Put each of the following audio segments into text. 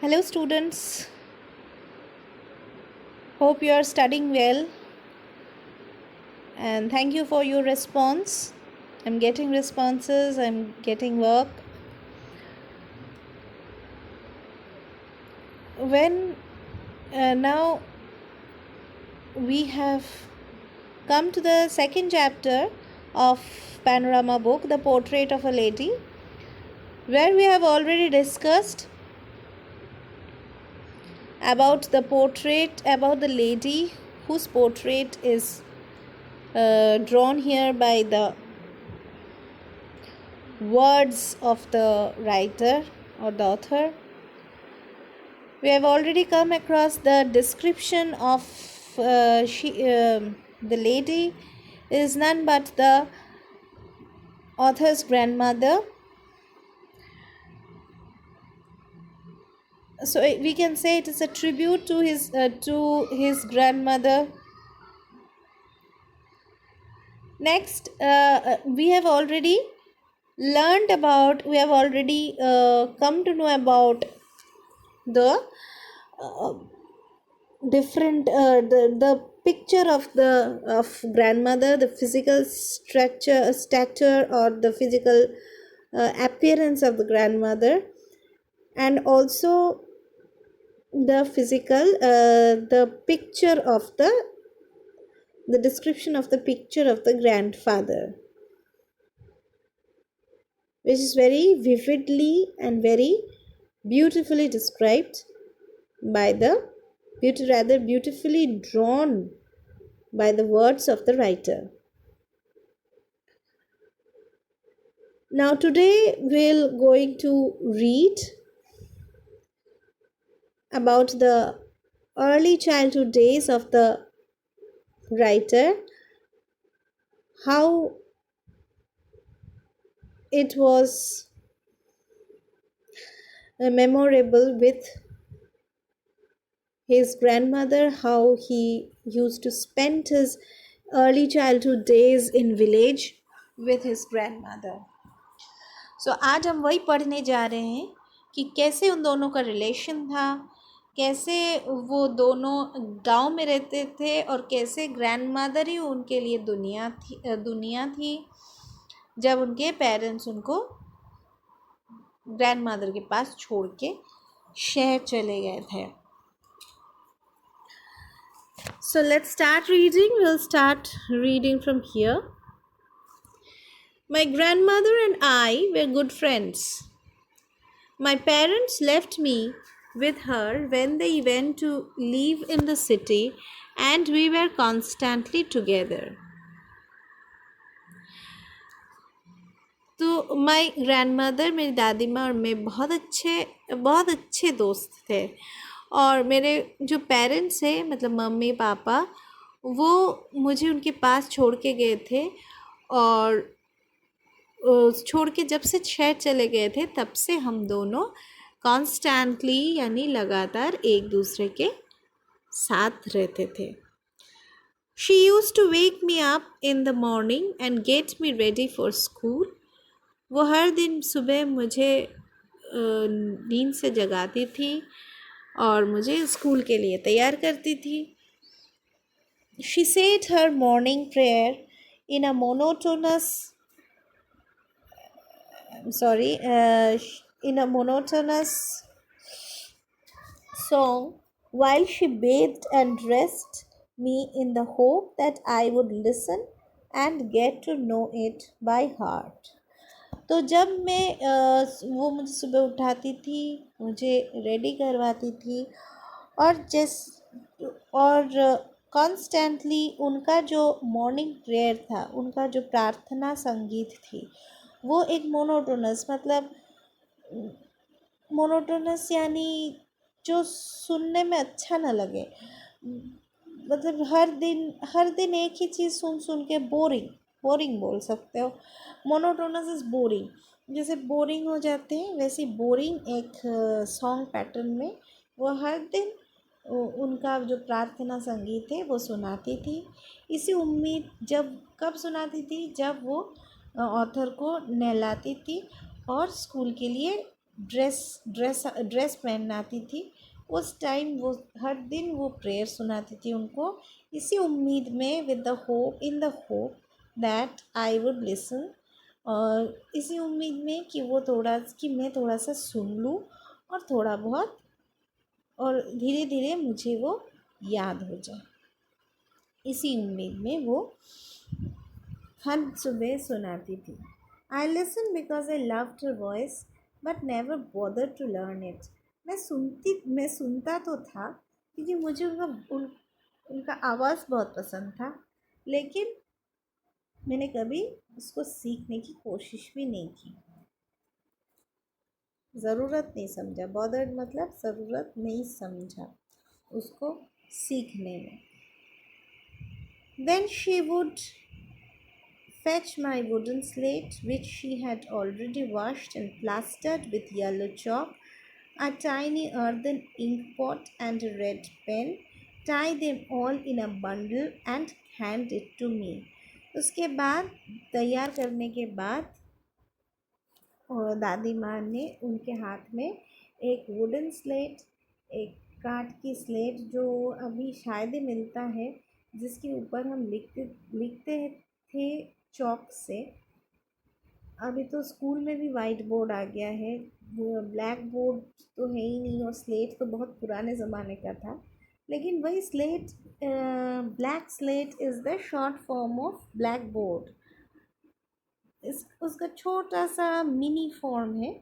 Hello, students. Hope you are studying well and thank you for your response. I'm getting responses, I'm getting work. When now we have come to the second chapter of Panorama book, The Portrait of a Lady, where we have already discussed about the lady whose portrait is drawn here by the words of the writer or the author. We have already come across the description of the lady is none but the author's grandmother. So we can say it is a tribute to his grandmother. Next, we have already come to know about the different the picture of grandmother, the physical stature or the physical appearance of the grandmother, and also the physical the picture of the description of the picture of the grandfather, which is very vividly and very beautifully described by the beautifully drawn by the words of the writer. Now today we're going to read about the early childhood days of the writer, how it was memorable with his grandmother, how he used to spend his early childhood days in village with his grandmother. सो आज हम वही पढ़ने जा रहे हैं कि कैसे उन दोनों का रिलेशन था, कैसे वो दोनों गांव में रहते थे और कैसे ग्रैंडमदर ही उनके लिए दुनिया थी जब उनके पेरेंट्स उनको ग्रैंडमदर के पास छोड़ के शहर चले गए थे. So let's start reading. We'll start reading from here. My grandmother and I were good friends. My parents left me with her when they went to live in the city and we were constantly together. तो माई grandmother, मेरी दादी माँ और मैं बहुत अच्छे दोस्त थे. और मेरे जो पेरेंट्स हैं, मतलब मम्मी पापा, वो मुझे उनके पास छोड़ के गए थे. और छोड़ के जब से शहर चले गए थे तब से हम दोनों कॉन्स्टेंटली यानी लगातार एक दूसरे के साथ रहते थे. She used to wake me up in the morning and get me ready for school. वो हर दिन सुबह मुझे नींद से जगाती थी और मुझे स्कूल के लिए तैयार करती थी. She said her morning prayer in a monotonous song while she bathed and dressed me in the hope that I would listen and get to know it by heart. तो जब वो मुझे सुबह उठाती थी, मुझे रेडी करवाती थी और कॉन्स्टेंटली उनका जो मॉर्निंग प्रेयर था, उनका जो प्रार्थना संगीत थी, वो एक मोनोटोनस यानी जो सुनने में अच्छा ना लगे. मतलब हर दिन एक ही चीज़ सुन के बोरिंग बोल सकते हो. Monotonous is boring. जैसे बोरिंग हो जाते हैं वैसे बोरिंग एक सॉन्ग पैटर्न में वो हर दिन उनका जो प्रार्थना संगीत है वो सुनाती थी. इसी उम्मीद कब सुनाती थी, जब वो ऑथर को नहलाती थी और स्कूल के लिए ड्रेस ड्रेस ड्रेस पहनाती थी। उस टाइम वो हर दिन वो प्रेयर सुनाती थी उनको, इसी उम्मीद में, with the hope, in the hope that I would listen, और इसी उम्मीद में कि वो थोड़ा, कि मैं थोड़ा सा सुन लूँ और थोड़ा बहुत, और धीरे धीरे मुझे वो याद हो जाए। इसी उम्मीद में वो हर सुबह सुनाती थी। I listen because I loved her voice but never bother to learn it. मैं सुनता तो था क्योंकि मुझे उनका आवाज़ बहुत पसंद था, लेकिन मैंने कभी उसको सीखने की कोशिश भी नहीं की, ज़रूरत नहीं समझा। बॉदर्ड मतलब ज़रूरत नहीं समझा उसको सीखने में। Then she would fetch my wooden slate, which she had already washed and plastered with yellow chalk, a tiny earthen ink pot, and a red pen, tie them all in a bundle and hand it to me. उसके बाद, तैयार करने के बाद, और दादी माँ ने उनके हाथ में एक वुडन स्लेट, एक काठ की स्लेट जो अभी शायद ही मिलता है, जिसके ऊपर हम लिखते लिखते थे चॉक से। अभी तो स्कूल में भी वाइट बोर्ड आ गया है, वो ब्लैक बोर्ड तो है ही नहीं, और स्लेट तो बहुत पुराने ज़माने का था। लेकिन वही slate, black slate is the short form of black board. इस उसका छोटा सा मिनी फॉर्म है,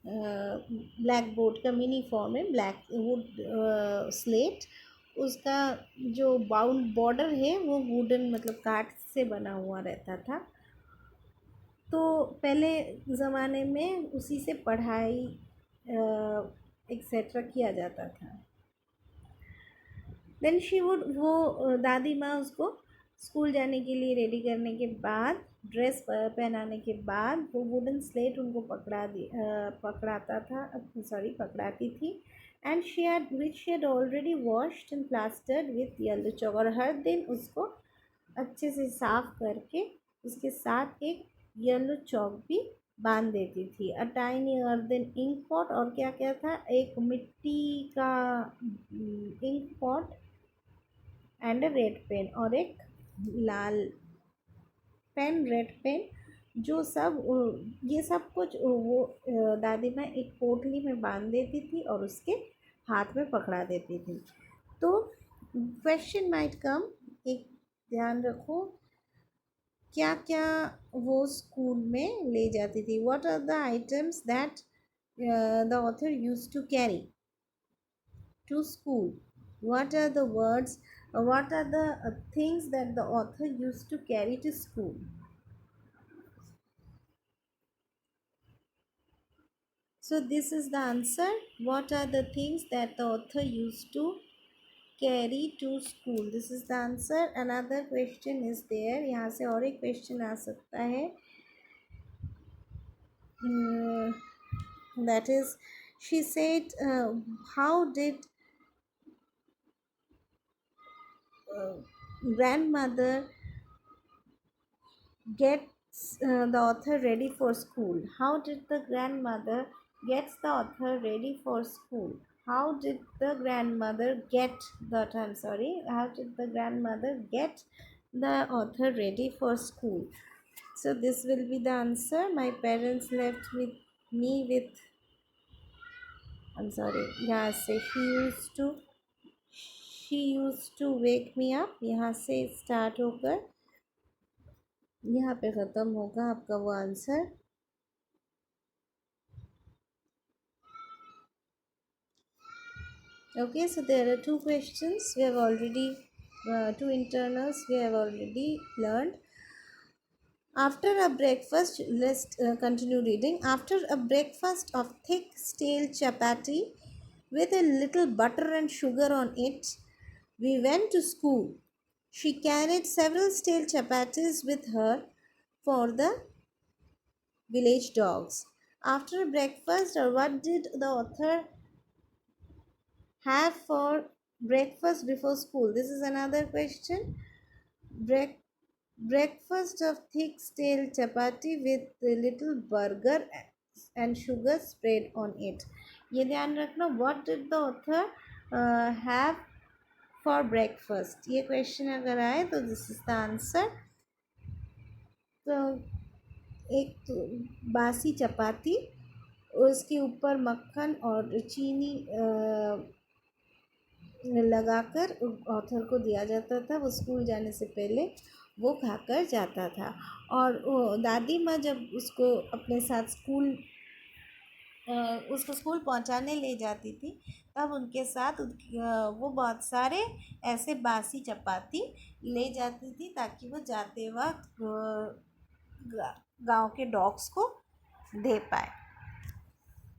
ब्लैक बोर्ड का मिनी फॉर्म है ब्लैक वुड स्लेट। उसका जो बाउंड बॉर्डर है वो वुडन मतलब काठ से बना हुआ रहता था। तो पहले ज़माने में उसी से पढ़ाई एक्सेट्रा किया जाता था। देन शी वुड, वो दादी माँ उसको स्कूल जाने के लिए रेडी करने के बाद, ड्रेस पहनाने के बाद, वो वुडन स्लेट उनको पकड़ाता था, सॉरी पकड़ाती थी। And she had already washed and plastered with yellow chalk, और हर दिन उसको अच्छे से साफ करके उसके साथ एक येलो चॉक भी बांध देती थी। A tiny earthen ink pot, और क्या क्या था, एक मिट्टी का ink pot, and a red pen, और एक लाल पेन, रेड पेन, जो सब ये सब कुछ वो दादी माँ एक पोटली में बांध देती थी और उसके हाथ में पकड़ा देती थी। तो क्वेश्चन माइट कम, एक ध्यान रखो, क्या क्या वो स्कूल में ले जाती थी। What are the items that the author use to carry to school? What are the words, what are the things that the author used to carry to school? So, this is the answer. What are the things that the author used to carry to school? This is the answer. Another question is there. यहाँ से और एक question आ सकता है. That is, she said, how did uh, grandmother gets the author ready for school? How did the grandmother gets the author ready for school? How did the grandmother get the, I'm sorry, how did the grandmother get the author ready for school? So this will be the answer. My parents left with me with, I'm sorry, यहाँ से she used to wake me up, यहाँ से start होकर यहाँ पे ख़त्म होगा आपका वो answer. Okay, so there are two questions we have already, two internals we have already learned. After a breakfast, let's continue reading. After a breakfast of thick stale chapati with a little butter and sugar on it, we went to school. She carried several stale chapatis with her for the village dogs. After breakfast, or what did the author have for breakfast before school? This is another question. breakfast of thick stale chapati with a little burger and sugar spread on it. ये ध्यान रखना, what did the author have for breakfast? ये question अगर आए तो this is the answer. तो एक तो बासी चपाती, उसके ऊपर मक्खन और चीनी लगाकर ऑथर को दिया जाता था. वो स्कूल जाने से पहले वो खाकर जाता था. और वो दादी माँ जब उसको अपने साथ उसको स्कूल पहुंचाने ले जाती थी, तब उनके साथ वो बहुत सारे ऐसे बासी चपाती ले जाती थी ताकि वो जाते वक्त गांव के डॉग्स को दे पाए.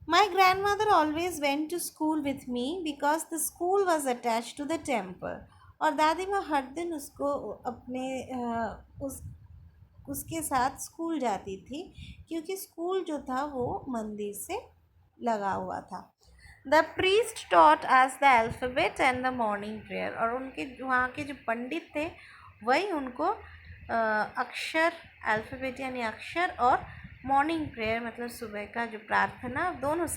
My grandmother always went to school with me because the school was attached to the temple. और दादी माँ हर दिन उसको अपने उसके साथ स्कूल जाती थी क्योंकि स्कूल जो था वो मंदिर से लगा हुआ था. The priest taught us the alphabet and the morning prayer. और उनके वहाँ के जो पंडित थे वही उनको अक्षर, अल्फ़ाबेट यानी अक्षर, और मॉर्निंग प्रेयर मतलब सुबह का जो प्रार्थना, दोनों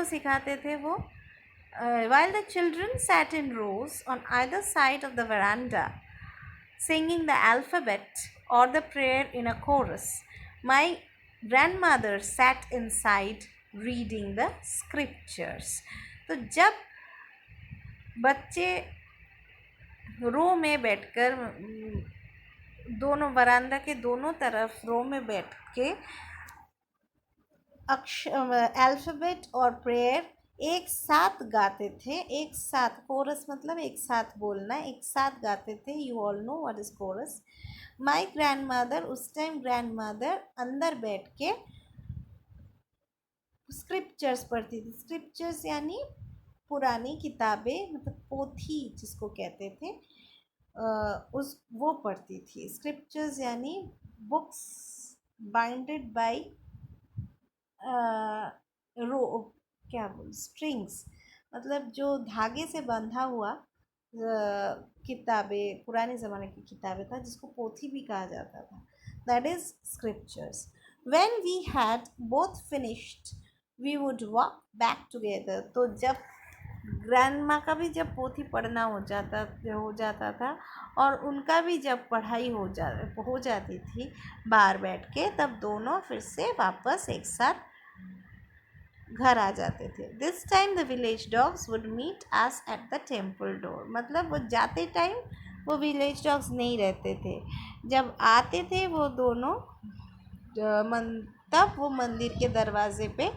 सिखाते थे वो. While the children sat in rows on either side of the veranda singing the alphabet or the prayer in a chorus, my grandmother sat inside reading the scriptures. तो जब बच्चे रो में बैठकर, दोनों वरांदा के दोनों तरफ रो में बैठ के अल्फ़ाबेट और प्रेयर एक साथ गाते थे. एक साथ, कोरस मतलब एक साथ बोलना, एक साथ गाते थे. You all know what is chorus. My grandmother, उस टाइम ग्रैंड मदर अंदर बैठ के स्क्रिप्चर्स पढ़ती थी. स्क्रिप्चर्स यानी पुरानी किताबें, मतलब पोथी जिसको कहते थे, वो पढ़ती थी. स्क्रिप्चर्स यानी बुक्स बाइंडेड बाय स्ट्रिंग्स, मतलब जो धागे से बंधा हुआ किताबें, पुराने ज़माने की किताबें था, जिसको पोथी भी कहा जाता था. That is scriptures. When we had both finished we would walk back together. तो जब ग्रैंड माँ का भी जब पोथी पढ़ना हो जाता था और उनका भी जब पढ़ाई हो जाती थी बाहर बैठ के, तब दोनों फिर से वापस एक साथ घर आ जाते थे. This time the village dogs would meet us at the temple door. मतलब वो जाते टाइम वो विलेज डॉग्स नहीं रहते थे, जब आते थे वो दोनों तब वो मंदिर के दरवाजे पे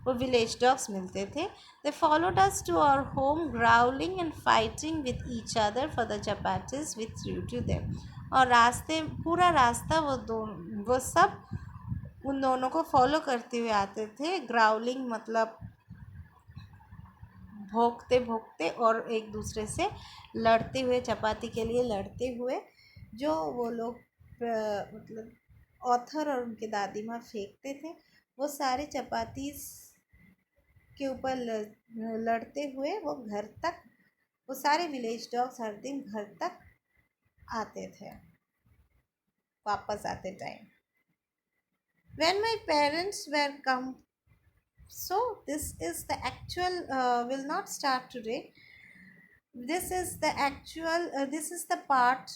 वो विलेज डॉग्स मिलते थे. They followed us to our home growling and fighting with each other for the chapatis with through to them. और पूरा रास्ता वो सब उन दोनों को फॉलो करते हुए आते थे. ग्राउलिंग मतलब भौंकते भौंकते और एक दूसरे से लड़ते हुए, चपाती के लिए लड़ते हुए, जो वो लोग मतलब ऑथर और उनके दादी माँ फेंकते थे, वो सारे चपातीस के ऊपर लड़ते हुए वो घर तक, वो सारे विलेज डॉग्स हर दिन घर तक आते थे वापस आते time. When my parents were come, so this is the actual, will not start today. This is the actual, this is the part,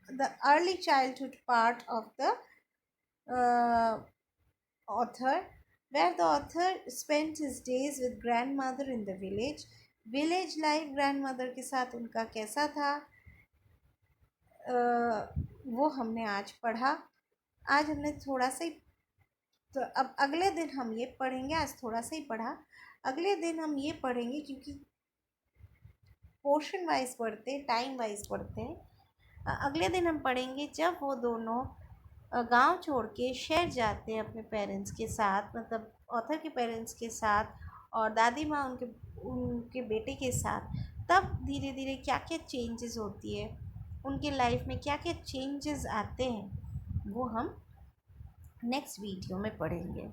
the early childhood part of the author, where the author spent his days with grandmother in the village life. grandmother के साथ उनका कैसा था, वो हमने आज पढ़ा. आज हमने थोड़ा सा ही, तो अब अगले दिन हम ये पढ़ेंगे. आज थोड़ा सा ही पढ़ा, अगले दिन हम ये पढ़ेंगे, क्योंकि पोर्शन वाइज पढ़ते हैं, टाइम वाइज पढ़ते हैं. अगले दिन हम पढ़ेंगे जब वो दोनों गांव छोड़ के शहर जाते हैं अपने पेरेंट्स के साथ, मतलब ऑथर के पेरेंट्स के साथ और दादी माँ उनके बेटे के साथ. तब धीरे धीरे क्या क्या चेंजेस होती है उनके लाइफ में, क्या क्या चेंजेस आते हैं, वो हम नेक्स्ट वीडियो में पढ़ेंगे.